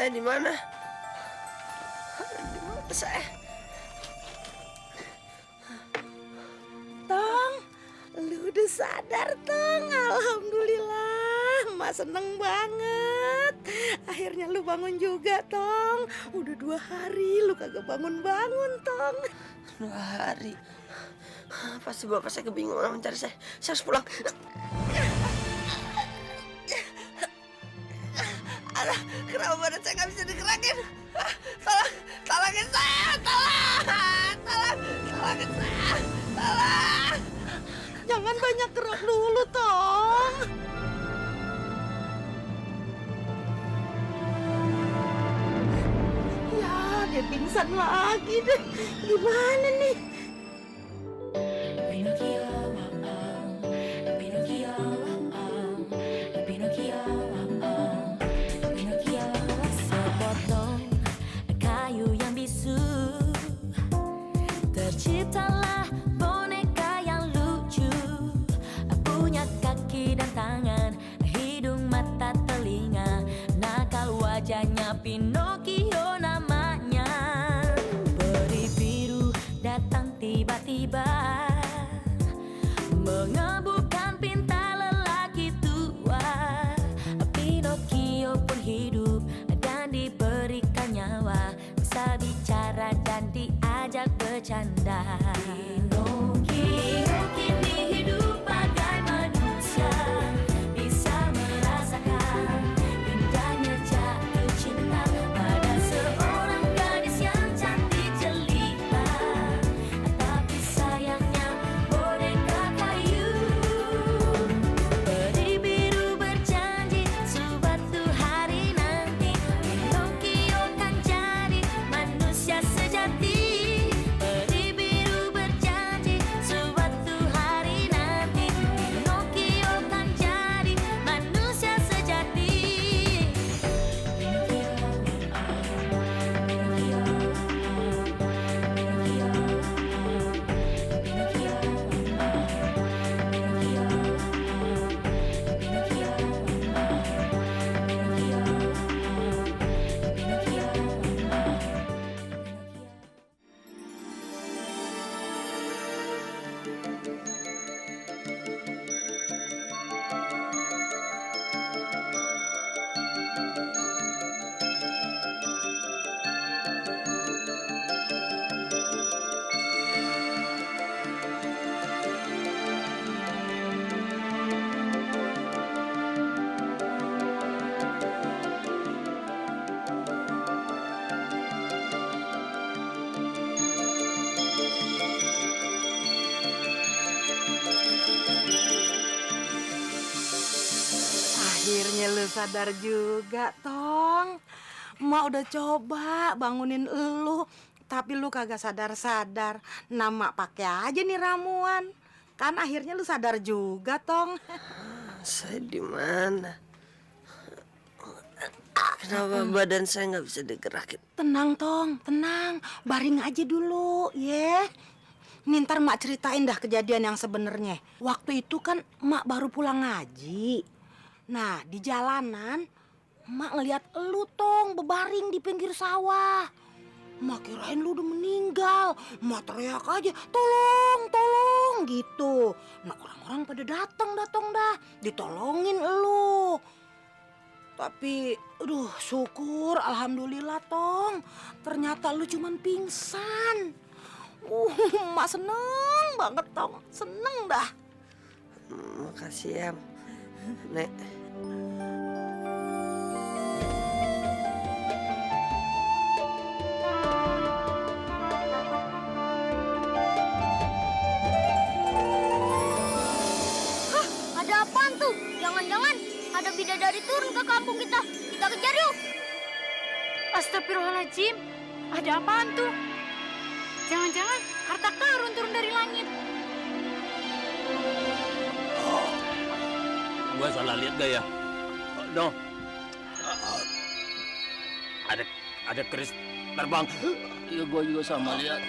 Saya di mana? Di mana saya? Tong, lu udah sadar, Tong. Alhamdulillah, Mak seneng banget. Akhirnya lu bangun juga, Tong. Udah 2 hari lu kagak bangun-bangun, Tong. 2 hari. Pasti bapak saya kebingungan mencari saya. Saya harus pulang. Alah, kenapa badan saya nggak bisa digerakin? Tolongin saya, tolongin saya, tolong. Jangan banyak gerak dulu, Tong. Ya, dia pingsan lagi deh. Gimana nih? Sepotong kayu yang bisu, terciptalah boneka yang lucu, punya kaki dan tangan, hidung, mata, telinga, nakal wajahnya Pinocchio namanya. Peri biru datang tiba-tiba, mengebukan pinta lelaki tua. Pinocchio pun hidup dan diberikan nyawa, bisa bicara dan diajak bercanda. Pinocchio kini hidup bagai manusia, bisa merasakan indahnya jatuh cinta pada seorang gadis yang cantik jelita. Tapi sayangnya boneka kayu. Peri biru berjanji suatu hari nanti Pinocchio kan jadi manusia sejati. Peri biru berjanji suatu hari nanti Pinocchio kan jadi manusia sejati. Akhirnya lu sadar juga, Tong. Emak udah coba bangunin lu, tapi lu kagak sadar-sadar. Nah, Mak pakai aja nih ramuan. Kan akhirnya lu sadar juga, Tong. Saya di mana? Kenapa badan saya nggak bisa digerakin? Tenang, Tong, tenang. Baring aja dulu, ya. Nih ntar Mak ceritain dah kejadian yang sebenarnya. Waktu itu kan Mak baru pulang ngaji. Nah, di jalanan Mak ngeliat elu, Tong, bebaring di pinggir sawah. Mak kirain lu udah meninggal. Mak teriak aja, tolong, tolong, gitu. Nah, orang-orang pada datang dah. Ditolongin elu. Tapi, aduh, syukur, alhamdulillah, Tong. Ternyata lu cuman pingsan. Mak seneng banget, Tong. Seneng dah. Makasih ya, Nek. Ada apaan tuh? Jangan-jangan ada bidadari turun ke kampung kita. Kita kejar yuk. Astagfirullahaladzim, ada apaan tuh? Jangan-jangan harta karun turun dari langit. Gua salah lihat gak ya? No. Ada keris terbang. Ya gua juga sama lihat.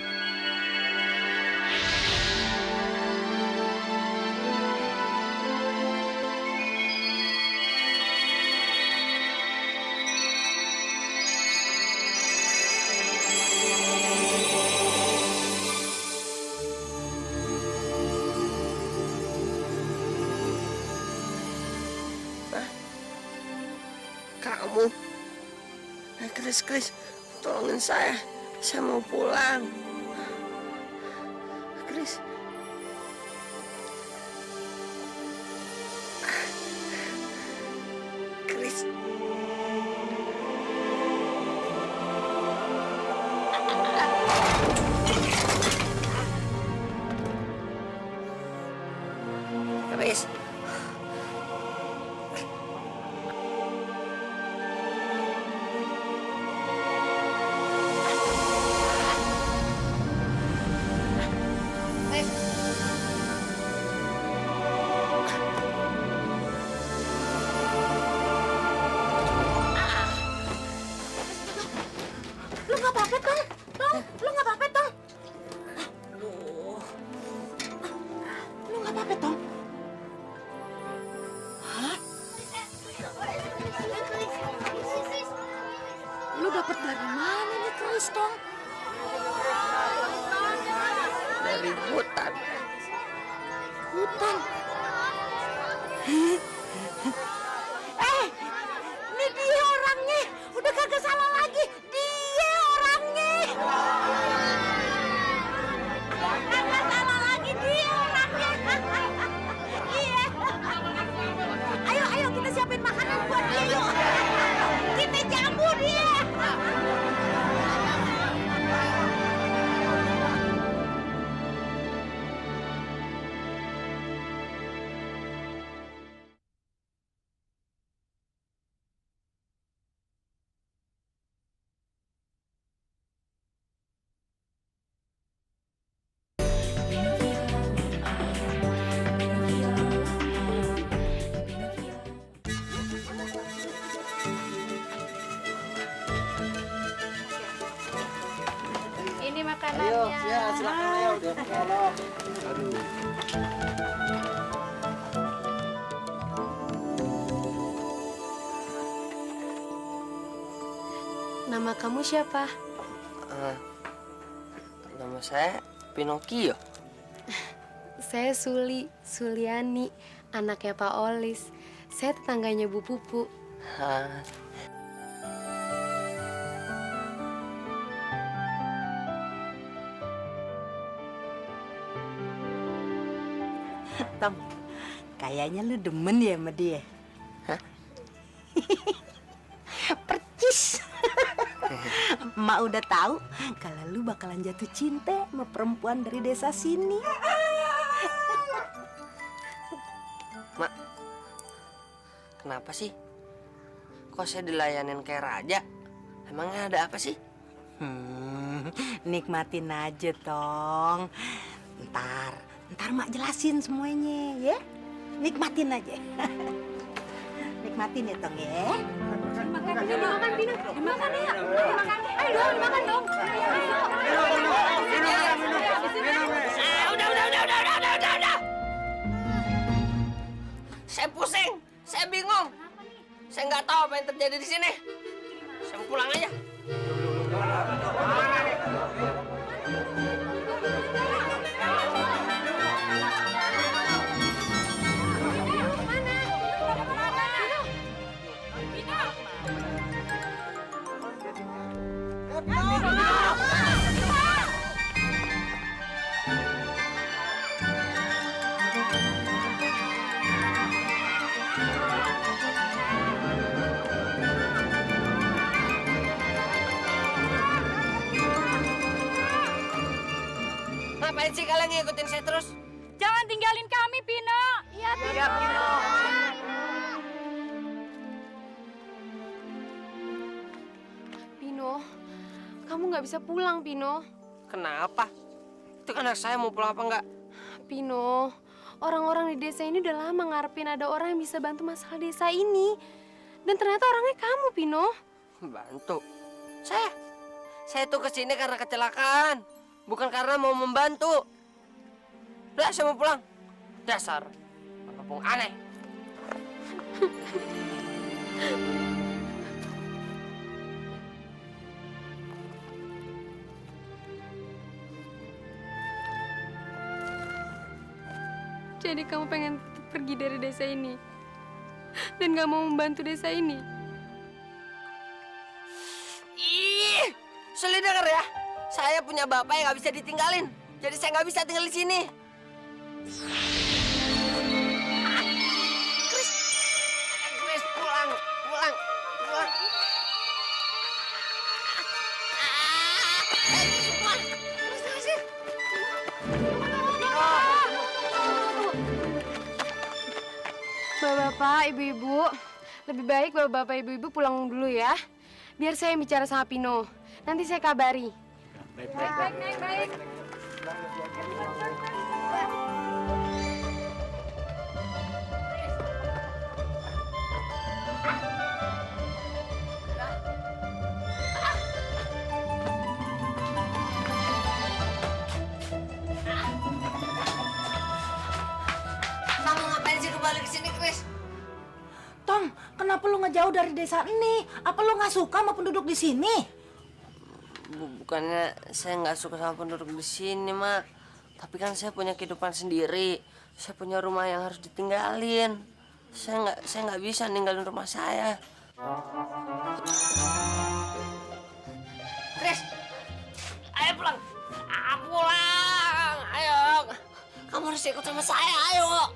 kamu. Kris, tolongin saya. Saya mau pulang. Kris. Kris. Kris. Lu nggak apa-apa, Tong? Tong, lu nggak apa-apa, Tong? Lu nggak apa-apa, Tong? Hah? Lu dapet dari mana nih keris, Tong? Dari hutan. Hutan. Ini dia orangnya. Udah kagak salah lagi. Dia orangnya. Kagak salah lagi, dia orangnya. Iya. Ayo kita siapin makanan buat dia yuk. Kita jamu dia. Ini makanannya. Ya, silakan ayo. Udah tolong. Nama kamu siapa? Nama saya Pinocchio. Saya Suliani, anaknya Pak Olis. Saya tetangganya Bu Pupu. Hah, Tom, kayaknya lu demen ya sama dia. Hah? Percis. Emak udah tahu kalau lu bakalan jatuh cinta sama perempuan dari desa sini. Mak. Kenapa sih? Kok saya dilayanin kayak raja? Emangnya ada apa sih? Nikmatin aja, Tong. Ntar mak jelasin semuanya, ya. Nikmatin aja. Nikmatin ya, Tong, ya. Dimakan, Pino. Dimakan ya. Dimakan. Ayo dong, dimakan dong. Udah. Saya pusing, saya bingung. Saya nggak tahu apa yang terjadi di sini. Saya mau pulang aja. Ngapain sih kalian ngikutin saya terus? Jangan tinggalin kami, Pino. Iya, Pino. Pino, kamu nggak bisa pulang, Pino. Kenapa? Itu kan anak saya mau pulang apa enggak? Pino, orang-orang di desa ini udah lama ngarepin ada orang yang bisa bantu masalah desa ini. Dan ternyata orangnya kamu, Pino. Bantu? Saya tuh kesini karena kecelakaan. Bukan karena mau membantu. Udah, saya mau pulang. Dasar kampung aneh. Jadi kamu pengen pergi dari desa ini dan gak mau membantu desa ini? Suli denger ya, saya punya bapak yang nggak bisa ditinggalin. Jadi saya nggak bisa tinggal di sini. Chris, pulang. Bapak-bapak, ibu-ibu, lebih baik bapak-bapak, ibu-ibu pulang dulu ya. Biar saya bicara sama Pino. Nanti saya kabari. Baik. Kamu ngapain sih kembali ke sini, Chris? Tong, kenapa lu ngejauh dari desa ini? Apa lu nggak suka sama penduduk di sini? Bukannya saya nggak suka sama penduduk di sini, Mak. Tapi kan saya punya kehidupan sendiri. Saya punya rumah yang harus ditinggalin. Saya nggak bisa ninggalin rumah saya. Chris, ayo pulang. Pulang, ayo. Kamu harus ikut sama saya, ayo.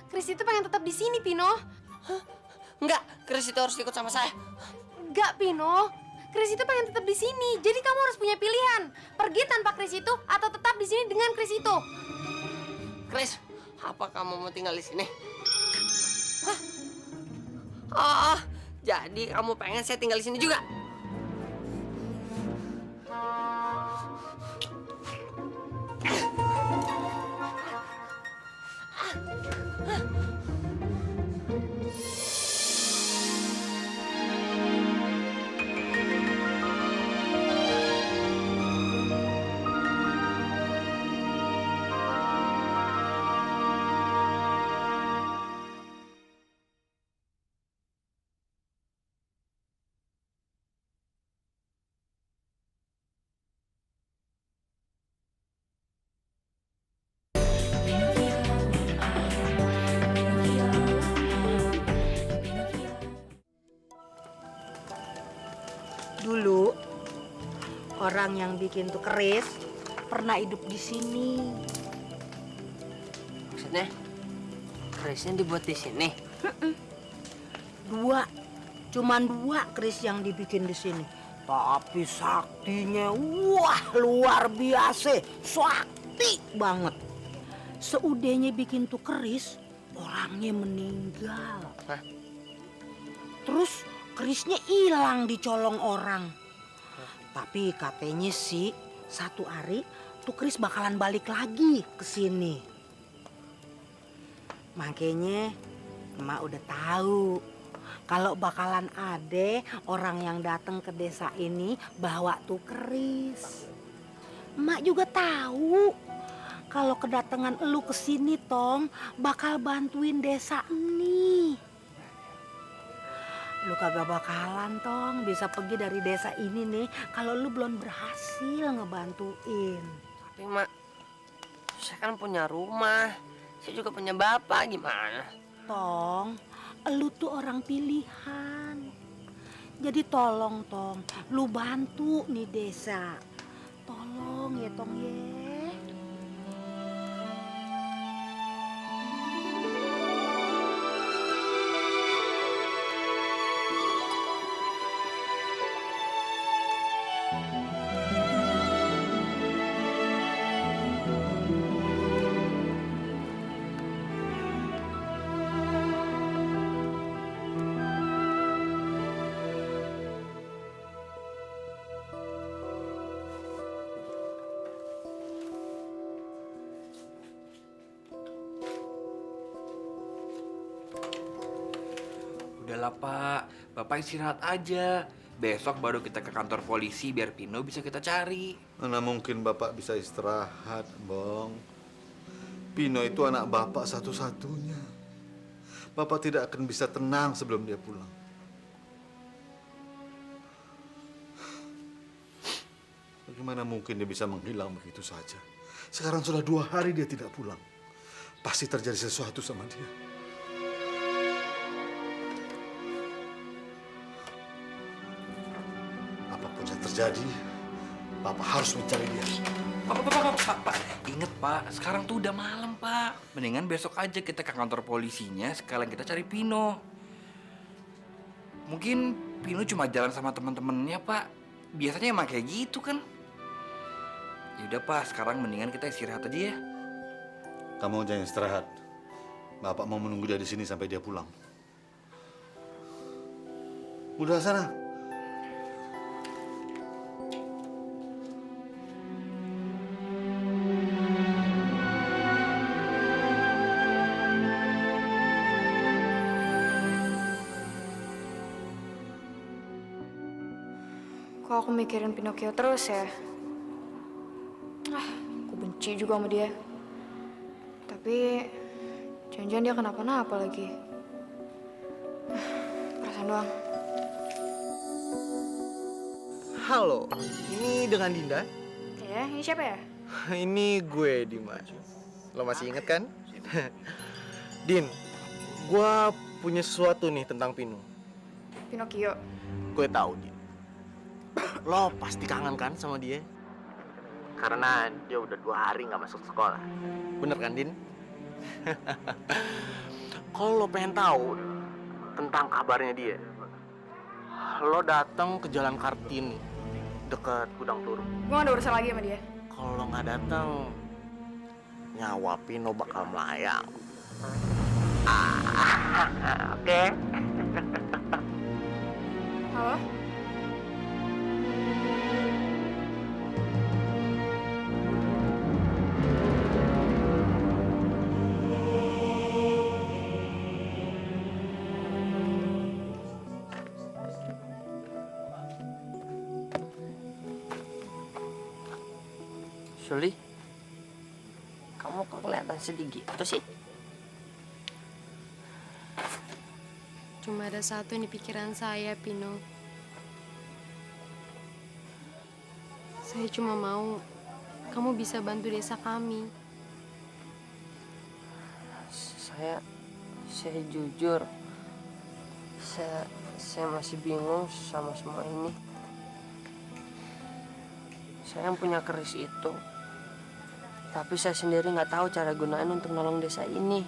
Chris itu pengen tetap di sini, Pino. Enggak, Chris itu harus ikut sama saya. Enggak, Pino. Chris itu pengen tetap di sini. Jadi kamu harus punya pilihan. Pergi tanpa Chris itu atau tetap di sini dengan Chris itu. Chris, apa kamu mau tinggal di sini? Hah? Oh, jadi kamu pengen saya tinggal di sini juga? Dulu orang yang bikin tuh keris pernah hidup di sini. Maksudnya, kerisnya dibuat di sini? Cuman dua keris yang dibikin di sini. Tapi saktinya, wah luar biasa, sakti banget. Seudahnya bikin tuh keris, orangnya meninggal. Hah? Terus kerisnya hilang di colong orang. Tapi katanya sih satu hari tuh keris bakalan balik lagi ke sini. Makanya emak udah tahu kalau bakalan ada orang yang datang ke desa ini bawa tuh keris. Emak juga tahu kalau kedatangan elu ke sini Tong bakal bantuin desa ini. Lu kagak bakalan Tong bisa pergi dari desa ini nih kalau lu belum berhasil ngebantuin. Tapi Mak, saya kan punya rumah. Saya juga punya bapak, gimana? Tong, lu tuh orang pilihan. Jadi tolong Tong, lu bantu nih desa. Tolong ya Tong ya. Udahlah Pak, Bapak istirahat aja. Besok baru kita ke kantor polisi biar Pino bisa kita cari. Mana mungkin Bapak bisa istirahat, Bong. Pino itu anak Bapak satu-satunya. Bapak tidak akan bisa tenang sebelum dia pulang. Bagaimana mungkin dia bisa menghilang begitu saja? Sekarang sudah 2 hari dia tidak pulang. Pasti terjadi sesuatu sama dia. Apapun yang terjadi, Bapak harus mencari dia. Pak. Ingat, Pak. Sekarang tuh udah malam, Pak. Mendingan besok aja kita ke kantor polisinya, sekalian kita cari Pino. Mungkin Pino cuma jalan sama teman-temannya, Pak. Biasanya emang kayak gitu kan. Yaudah, Pak. Sekarang mendingan kita istirahat aja ya. Kamu jangan istirahat. Bapak mau menunggu dia di sini sampai dia pulang. Udah sana. Kok aku mikirin Pinocchio terus ya? Aku benci juga sama dia. Tapi jangan-jangan dia kenapa-napa lagi. Perasaan doang. Halo, ini dengan Dinda. Ya, ini siapa ya? Ini gue, Dimas. Lo masih inget kan? Din, gue punya sesuatu nih tentang Pino. Pinocchio. Gue tahu, Din. Lo pasti kangen kan sama dia? Karena dia udah 2 hari nggak masuk sekolah. Bener kan, Din? Kalau lo pengen tahu tentang kabarnya dia, lo datang ke Jalan Kartini, dekat Gudang Turu. Gue gak ada urusan lagi sama dia. Kalau lo nggak datang, nyawa Pino bakal melayang. Oke. Halo? Suli, kamu kok kelihatan sedih gitu sih? Cuma ada satu yang di pikiran saya, Pino. Saya cuma mau kamu bisa bantu desa kami. Saya jujur, saya masih bingung sama semua ini. Saya yang punya keris itu, tapi saya sendiri nggak tahu cara gunain untuk nolong desa ini.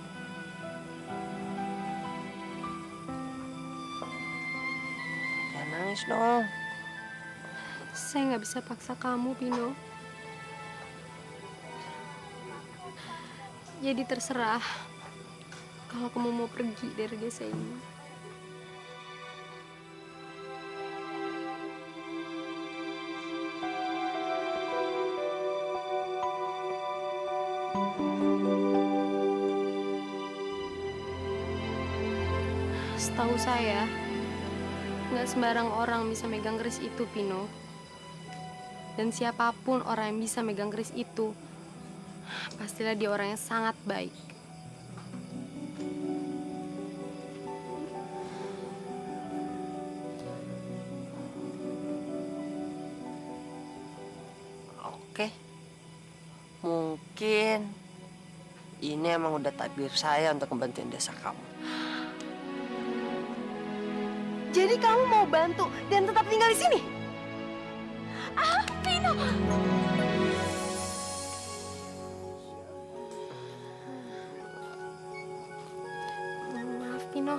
Jangan nangis dong. Saya nggak bisa paksa kamu, Pino. Jadi terserah kalau kamu mau pergi dari desa ini. Setahu saya, nggak sembarang orang bisa megang keris itu, Pino. Dan siapapun orang yang bisa megang keris itu, pastilah dia orang yang sangat baik. Oke, mungkin ini emang udah takdir saya untuk membantu desa kamu. Jadi kamu mau bantu dan tetap tinggal di sini? Ah, Pino! Maaf, Pino.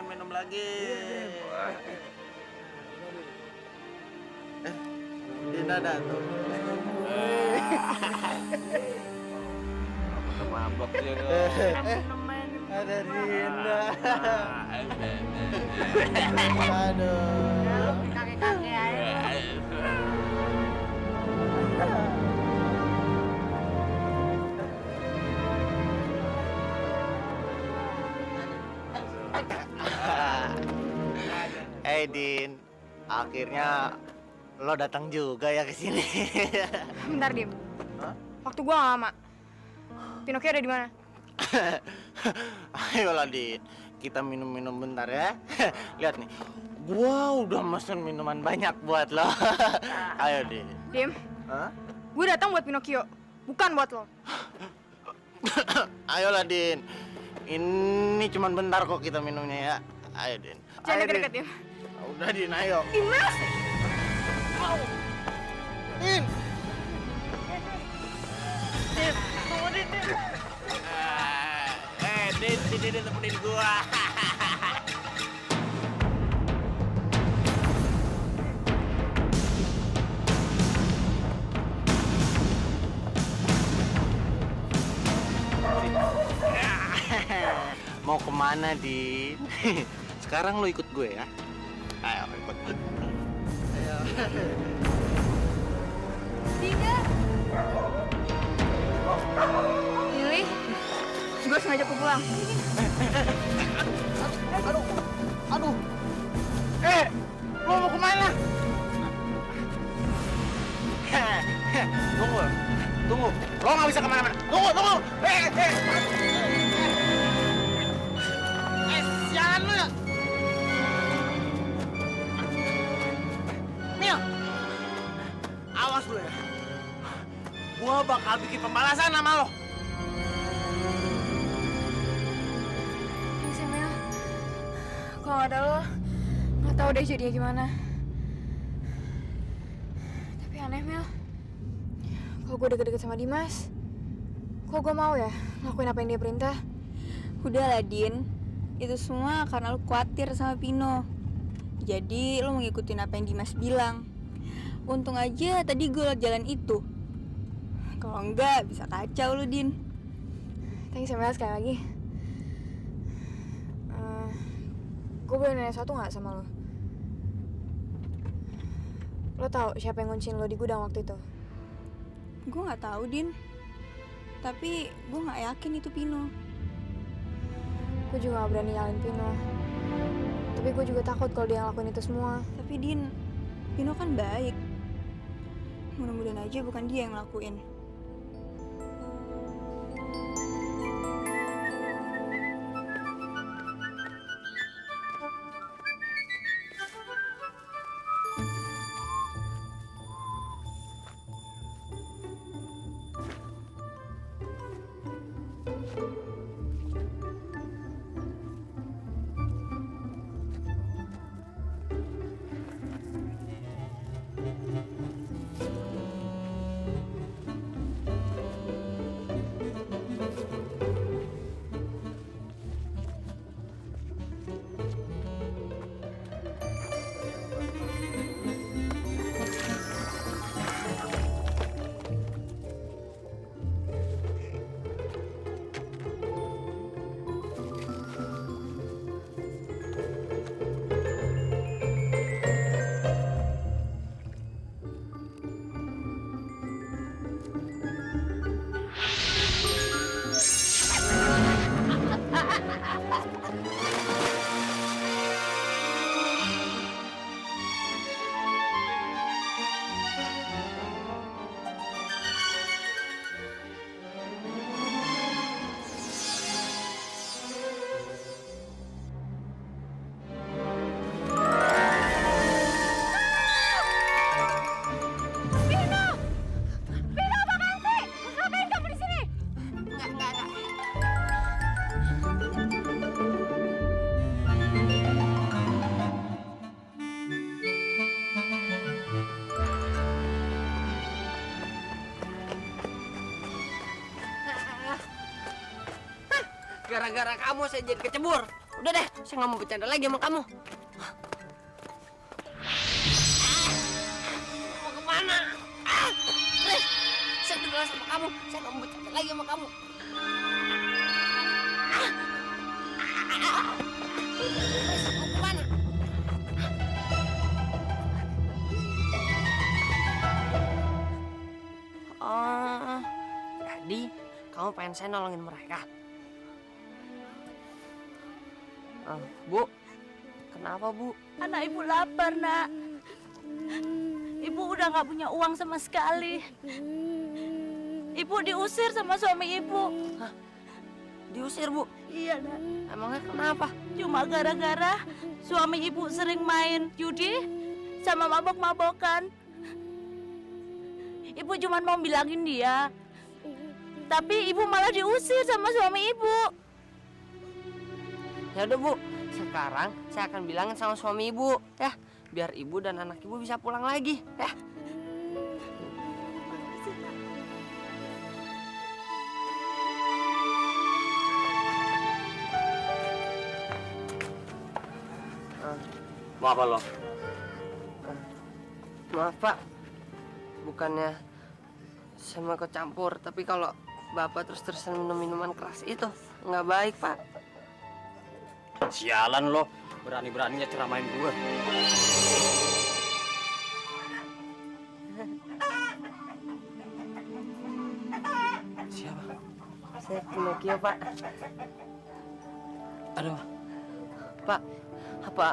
Minum lagi. Dina datang. Mabok dia. Ada Dina. Aduh. Kakek-kakek aja. Hai Din, akhirnya lo datang juga ya ke sini. Bentar, Dim. Hah? Waktu gua gak lama. Pinocchio ada di mana? Ayolah Din, kita minum-minum bentar ya. Lihat nih, gua udah mesen minuman banyak buat lo. Ayo Din. Dim, Hah? gue datang buat Pinocchio, bukan buat lo. Ayolah Din, ini cuman bentar kok kita minumnya ya. Ayo Din. Jangan Ayo, deket-deket, Din. Dim. Udah Din, ayo. Dimas! Din. Din, tunggu Din, Din. Din, sini Din temenin gua. Mau kemana, Din? Sekarang lo ikut gue ya. Ayo, ikut. Ayo. Lili, gue sengaja aku pulang. Aduh. Lo mau kemana? Tunggu. Lo nggak bisa kemana-mana. Tunggu. Sialan lo ya. Mil, awas lo ya. Gua bakal bikin pembalasan sama lo. Thanks ya, Mel. Kalau nggak ada lo, nggak tahu deh jadinya gimana. Tapi aneh, Mel. Kalau gue deket-deket sama Dimas, kok gue mau ya ngelakuin apa yang dia perintah? Udah lah, Din. Itu semua karena lu khawatir sama Pino. Jadi lu mau ngikutin apa yang Dimas bilang. Untung aja tadi gue lewat jalan itu. Kalau enggak bisa kacau lu, Din. Thanks ya, Mel, sekali lagi. Gue boleh nanya satu nggak sama lo? Lo tahu siapa yang ngunciin lo di gudang waktu itu? Gue nggak tahu, Din. Tapi gue nggak yakin itu Pino. Gue juga gak berani nyalain Pino. Tapi gue juga takut kalau dia ngelakuin itu semua. Tapi Din, Pino kan baik. Mudah-mudahan aja bukan dia yang ngelakuin. Gara-gara kamu saya jadi kecebur. Udah deh, saya nggak mau bercanda lagi sama kamu. Mau kemana? Chris, saya udah bilang sama kamu, saya nggak mau bercanda lagi sama kamu. Chris, mau kemana? Oh, jadi kamu pengen saya nolongin mereka? Bu, Kenapa, Bu? Anak ibu lapar, nak. Ibu udah nggak punya uang sama sekali. Ibu diusir sama suami ibu. Hah? Diusir, Bu? Iya, nak. Emangnya kenapa? Cuma gara-gara suami ibu sering main judi sama mabok-mabokan. Ibu cuma mau bilangin dia, tapi ibu malah diusir sama suami ibu. Ya udah, Bu. Sekarang saya akan bilangin sama suami ibu, ya, biar ibu dan anak ibu bisa pulang lagi, ya. Mau apa lo? Maaf, Pak. Bukannya saya mau ikut campur, tapi kalau Bapak terus-terusan minum minuman keras itu nggak baik, Pak. Sialan lo, berani-beraninya ceramain gue. Siapa? Saya Pinocchio, Pak. Aduh, Pak, apa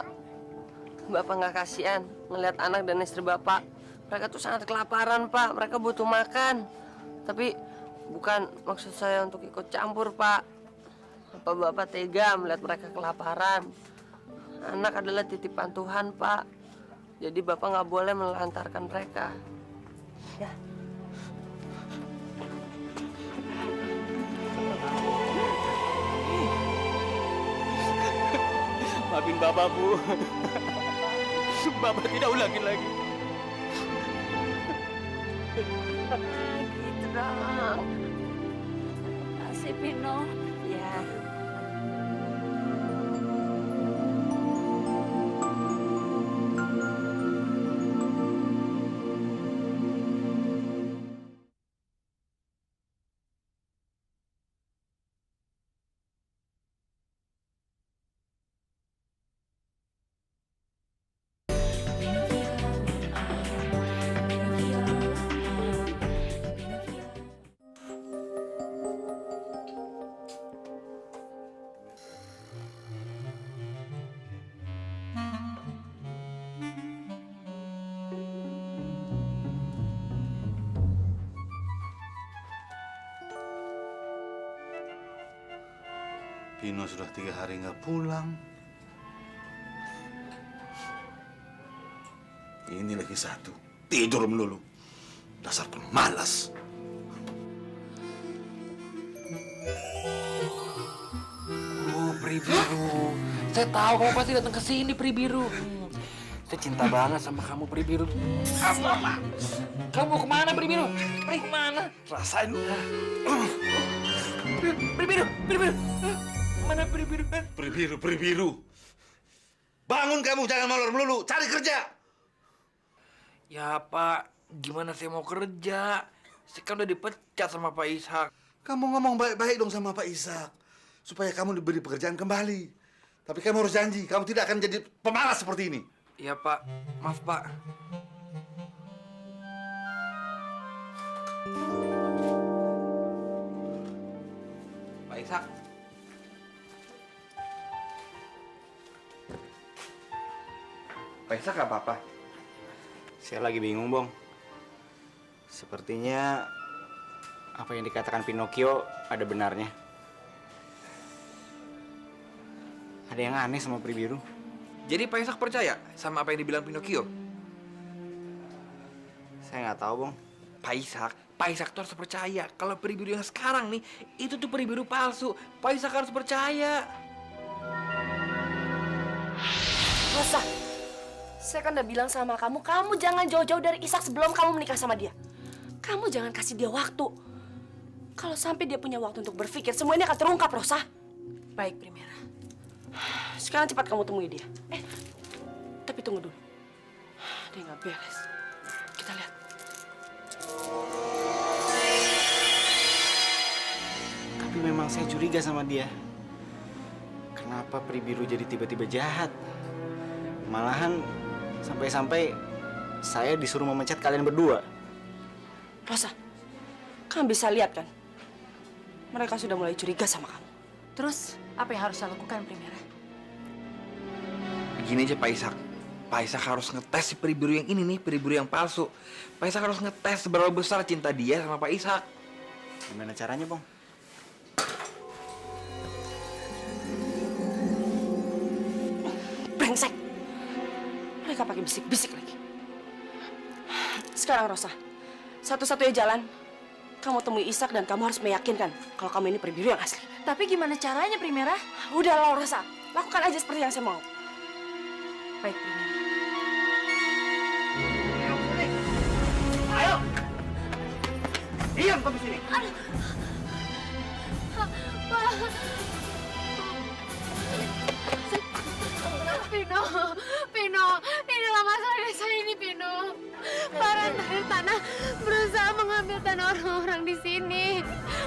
Bapak nggak kasihan ngelihat anak dan istri Bapak? Mereka tuh sangat kelaparan, Pak. Mereka butuh makan. Tapi bukan maksud saya untuk ikut campur, Pak. Apa Bapak tega melihat mereka kelaparan? Anak adalah titipan Tuhan, Pak. Jadi Bapak nggak boleh melantarkan mereka. Ya. Maafin Bapak, Bu. Bapak tidak ulangin lagi. Gitu dong. Kasih Pino. Ya. Pino sudah 3 hari nggak pulang. Ini lagi satu, tidur melulu. Dasar pemalas. Pri Biru. Saya tahu kamu pasti datang ke sini, Pri Biru. Saya cinta banget sama kamu, Pri Biru. Apa? Kamu mau kemana, Pri Biru? Pri kemana? Rasain lu. Pri Biru, Pri Biru. Mana Pri Biru? Pri Biru, Pri Biru. Bangun kamu, jangan molor melulu. Cari kerja. Ya, Pak. Gimana saya mau kerja? Saya kan udah dipecat sama Pak Ishak. Kamu ngomong baik-baik dong sama Pak Ishak. Supaya kamu diberi pekerjaan kembali. Tapi kamu harus janji, kamu tidak akan jadi pemalas seperti ini. Iya, Pak. Maaf, Pak. Pak Ishak. Pak Ishak nggak apa-apa? Saya lagi bingung, Bong. Sepertinya apa yang dikatakan Pinocchio ada benarnya. Ada yang aneh sama Pri Biru. Jadi Pak Ishak percaya sama apa yang dibilang Pinocchio? Saya nggak tahu, Bong. Pak Ishak tuh harus percaya kalau Pri Biru yang sekarang nih, itu tuh Pri Biru palsu. Pak Ishak harus percaya. Rosa, saya kan udah bilang sama kamu, kamu jangan jauh-jauh dari Ishak sebelum kamu menikah sama dia. Kamu jangan kasih dia waktu. Kalau sampai dia punya waktu untuk berpikir, semua ini akan terungkap, Rosa. Baik, Primera. Sekarang cepat kamu temui dia. Tapi tunggu dulu. Dia nggak beres. Kita lihat. Tapi memang saya curiga sama dia. Kenapa Pri Biru jadi tiba-tiba jahat? Malahan sampai-sampai saya disuruh memecat kalian berdua. Rosa, kamu bisa lihat kan? Mereka sudah mulai curiga sama kamu. Terus, apa yang harus saya lakukan, Primera? Gini aja Pak Ishak. Pak Ishak harus ngetes si peri biru yang ini nih, peri biru yang palsu. Pak Ishak harus ngetes seberapa besar cinta dia sama Pak Ishak. Gimana caranya, Bang? Brengsek. Mereka pakai bisik-bisik lagi. Sekarang Rosa, satu-satunya jalan, kamu temui Ishak dan kamu harus meyakinkan kalau kamu ini peri biru yang asli. Tapi gimana caranya, Primera? Udah loh Rosa, lakukan aja seperti yang saya mau. Baik, Primera. Ayo! Diam kamu sini. Aduh. Pino, inilah masalah desa ini, Pino. Para dari tanah berusaha mengambil tanah orang-orang di sini.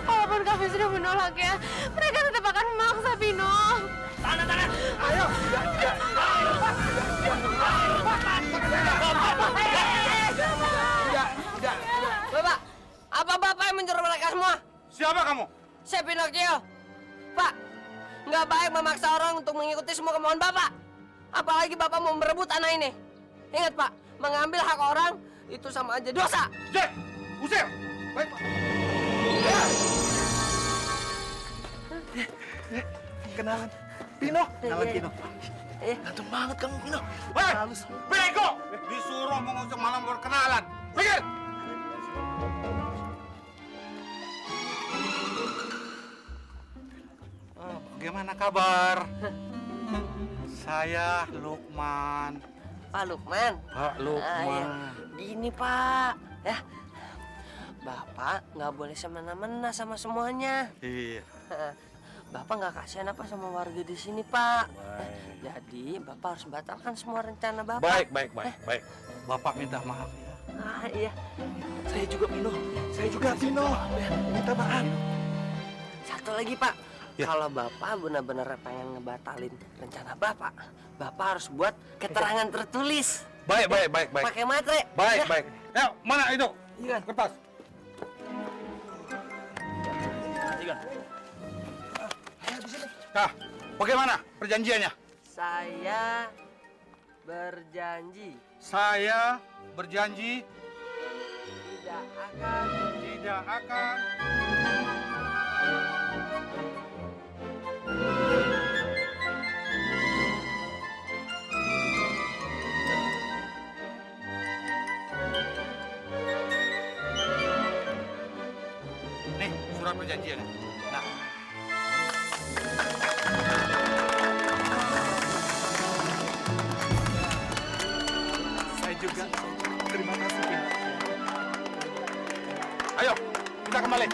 Walaupun kami sudah menolak ya, mereka tetap akan memaksa, Pino. Tanah. Ayo. Udah. Bapak, apa Bapak yang menyuruh mereka semua? Siapa kamu? Saya Pinocchio. Pak, nggak baik memaksa orang untuk mengikuti semua kemauan Bapak. Apalagi Bapak mau merebut tanah ini. Ingat Pak, mengambil hak orang itu sama aja dosa. Jack, usir. Baik, Pak. Kenalan. Pino. Kenalan Pino. Ganteng banget kamu, Pino. Hei, bego! Disuruh mengusung malam berkenalan. Pikir! Bagaimana kabar? Saya Lukman. Pak Lukman. Pak Lukman. Iya. Gini Pak, ya. Bapak nggak boleh semena-mena sama semuanya. Iya. Bapak nggak kasihan apa sama warga di sini Pak. Jadi Bapak harus batalkan semua rencana Bapak. Baik. Bapak minta maaf ya. Iya. Saya juga Pino. Minta maaf. Satu lagi Pak. Kalau Bapak benar-benar pengen ngebatalin rencana Bapak, Bapak harus buat keterangan tertulis. Baik. Pakai matre. Baik. Ya, mana itu? Iya. Kertas. Nah, bagaimana perjanjiannya? Saya berjanji Saya berjanji tidak akan nih surat perjanjiannya. Nah, saya juga terima kasih Pino. Ayo, kita kembali.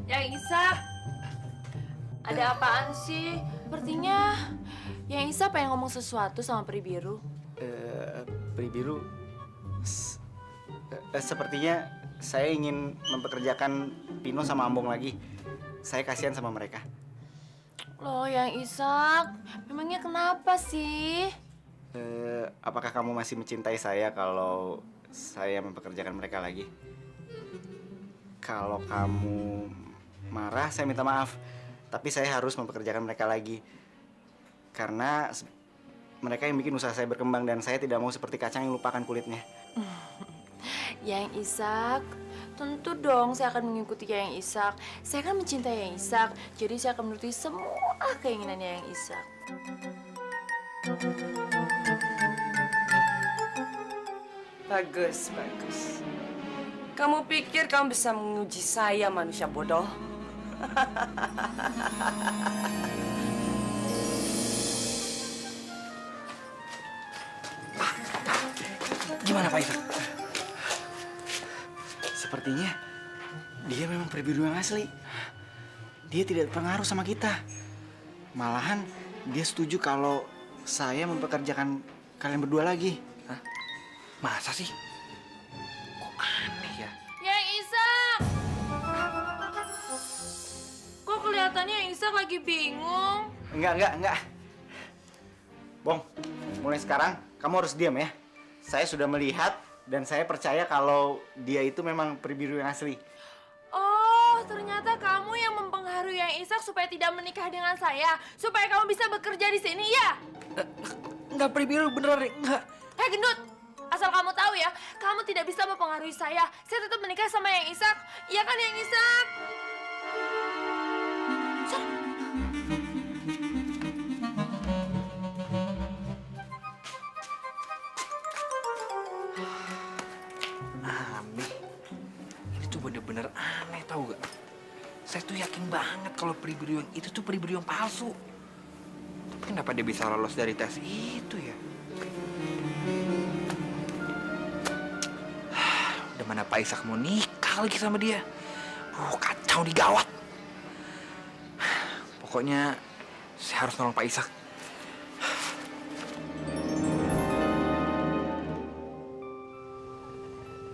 Yang Ishak, ada apaan sih? Sepertinya Yang Ishak pengen ngomong sesuatu sama Peri Biru. Peri Biru, sepertinya saya ingin mempekerjakan Pino sama Ambong lagi. Saya kasihan sama mereka. Loh, Yang Ishak, memangnya kenapa sih? Apakah kamu masih mencintai saya kalau saya mempekerjakan mereka lagi? Kalau kamu marah, saya minta maaf. Tapi saya harus mempekerjakan mereka lagi. Karena mereka yang bikin usaha saya berkembang dan saya tidak mau seperti kacang yang lupakan kulitnya. Yang Ishak, tentu dong saya akan mengikuti Yang Ishak. Saya kan mencintai Yang Ishak, jadi saya akan menuruti semua keinginannya Yang Ishak. Bagus. Kamu pikir kamu bisa menguji saya, manusia bodoh? Gimana Pak Ishak? Sepertinya dia memang peri biru yang asli. Dia tidak terpengaruh sama kita. Malahan dia setuju kalau saya mempekerjakan kalian berdua lagi. Hah? Masa sih? Kok aneh ya? Yang Ishak! Kok kelihatannya Yang Ishak lagi bingung? Enggak. Bong, mulai sekarang kamu harus diam ya. Saya sudah melihat dan saya percaya kalau dia itu memang Pribiru yang asli. Oh, ternyata kamu yang mempengaruhi Yang Isak supaya tidak menikah dengan saya, supaya kamu bisa bekerja di sini, ya? Enggak, Pribiru, beneran, enggak. Hei, gendut! Asal kamu tahu ya, kamu tidak bisa mempengaruhi saya. Saya tetap menikah sama Yang Isak. Iya kan, Yang Isak? Aneh. Ini tuh bener-bener aneh, tahu gak? Saya tuh yakin banget kalau Pribiru yang itu tuh Pribiru yang palsu. Tapi kenapa dia bisa lolos dari tes itu ya? Udah mana Pak Isak mau nikah lagi sama dia? Kacau nih, gawat. Pokoknya saya harus nolong Pak Isak.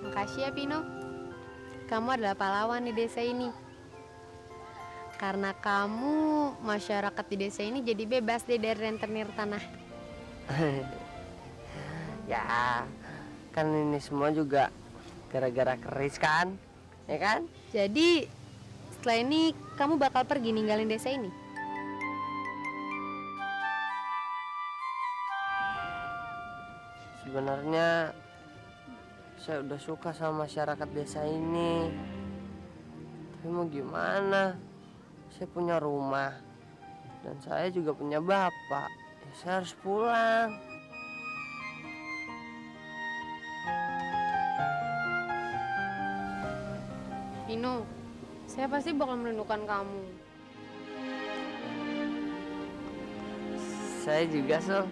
Makasih ya, Pino. Kamu adalah pahlawan di desa ini. Karena kamu, masyarakat di desa ini jadi bebas deh dari rentenir tanah. Ya, kan ini semua juga gara-gara keris kan? Ya kan? Jadi, setelah ini kamu bakal pergi ninggalin desa ini? Sebenarnya saya udah suka sama masyarakat desa ini. Tapi mau gimana? Saya punya rumah dan saya juga punya bapak. Ya, saya harus pulang. Pino, saya pasti bakal merindukan kamu. Saya juga, Sol.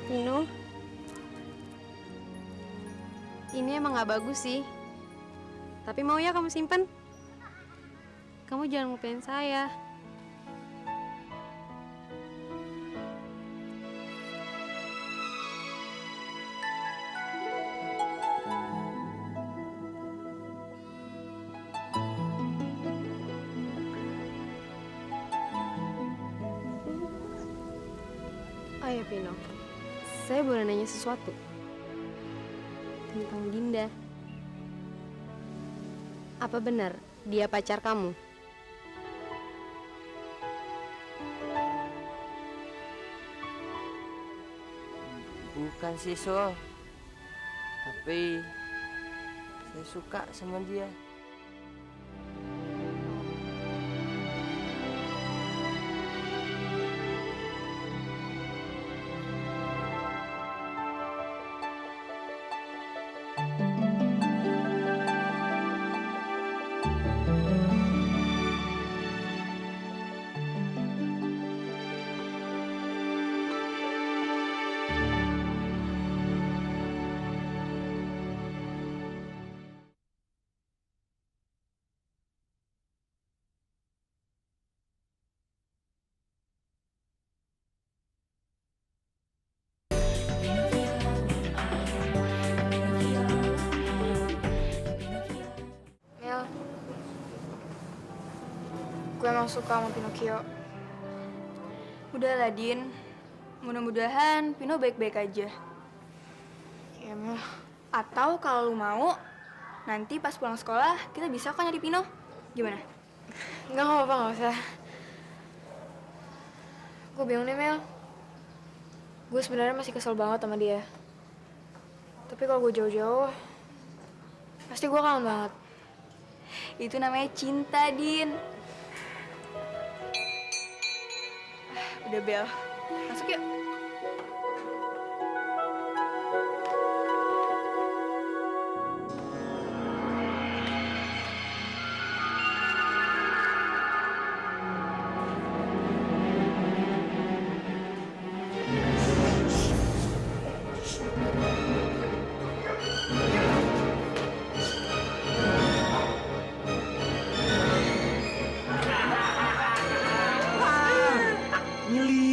Pino, ini emang gak bagus sih. Tapi mau ya kamu simpen? Kamu jangan lupain saya. Oh ya Pino, saya boleh nanya sesuatu tentang Dinda. Apa benar dia pacar kamu? Bukan sih, Sol. Tapi saya suka sama dia. Mel, gue emang suka sama Pinocchio. Udah lah, Din. Mudah-mudahan Pino baik-baik aja. Ya, Mel. Atau kalau lu mau, nanti pas pulang sekolah, kita bisa kok nyari Pino. Gimana? Nggak apa-apa, nggak usah. Gue bingung nih, Mel. Gue sebenarnya masih kesel banget sama dia. Tapi kalau gue jauh-jauh, pasti gue kangen banget. Itu namanya cinta, Din. Udah, Bel. Masuk yuk.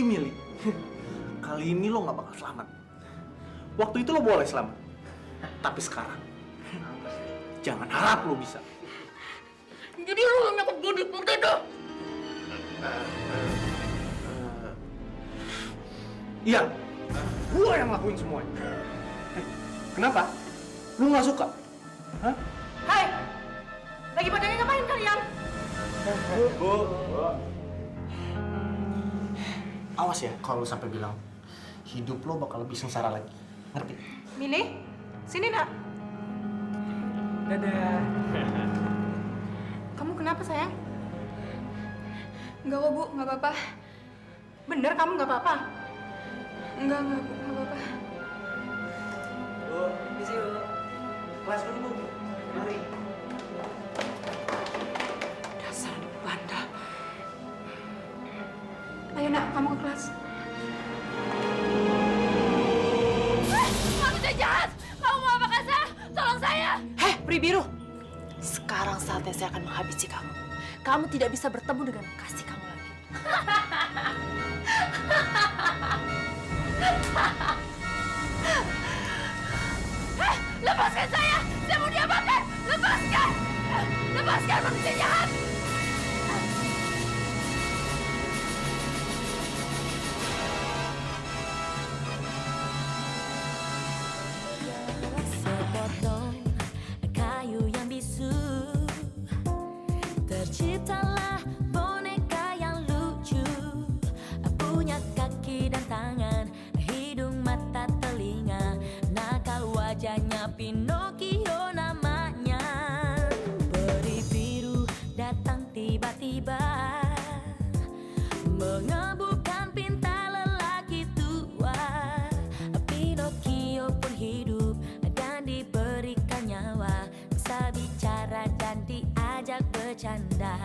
Mili. Kali ini lo nggak bakal selamat. Waktu itu lo boleh selamat. Tapi sekarang, jangan harap lo bisa. Jadi lu nyokap gue di puntai dah. Iya, gua yang ngelakuin semuanya. Kenapa? Lu nggak suka? Hah? Hai, lagi pada ngapain kalian? Awas ya kalau lu sampai bilang hidup lo bakal lebih sengsara lagi. Ngerti? Mini, sini nak. Dadah. Kamu kenapa sayang? Enggak kok Bu, nggak apa-apa. Bener kamu nggak apa-apa? Enggak Bu, nggak apa-apa. Bu, misi Bu. Kelas dulu Bu. Mari. Dasar anak bandel. Ayo nak, kamu ke kelas. Manusia jahat! Kamu mau apa kasar? Tolong saya! Heh, Pri Biru! Sekarang saatnya saya akan menghabisi kamu. Kamu tidak bisa bertemu dengan kasih kamu lagi. Heh, lepaskan saya! Saya mau diapakan! Lepaskan! Lepaskan manusia jahat! Sepotong kayu yang bisu, terciptalah boneka yang lucu, punya kaki dan tangan, hidung, mata, telinga, nakal wajahnya Pinocchio namanya. Peri biru datang tiba-tiba, mengebukan pinta lelaki tua. Pinocchio pun hidup dan diberikan nyawa, bisa bicara dan diajak bercanda.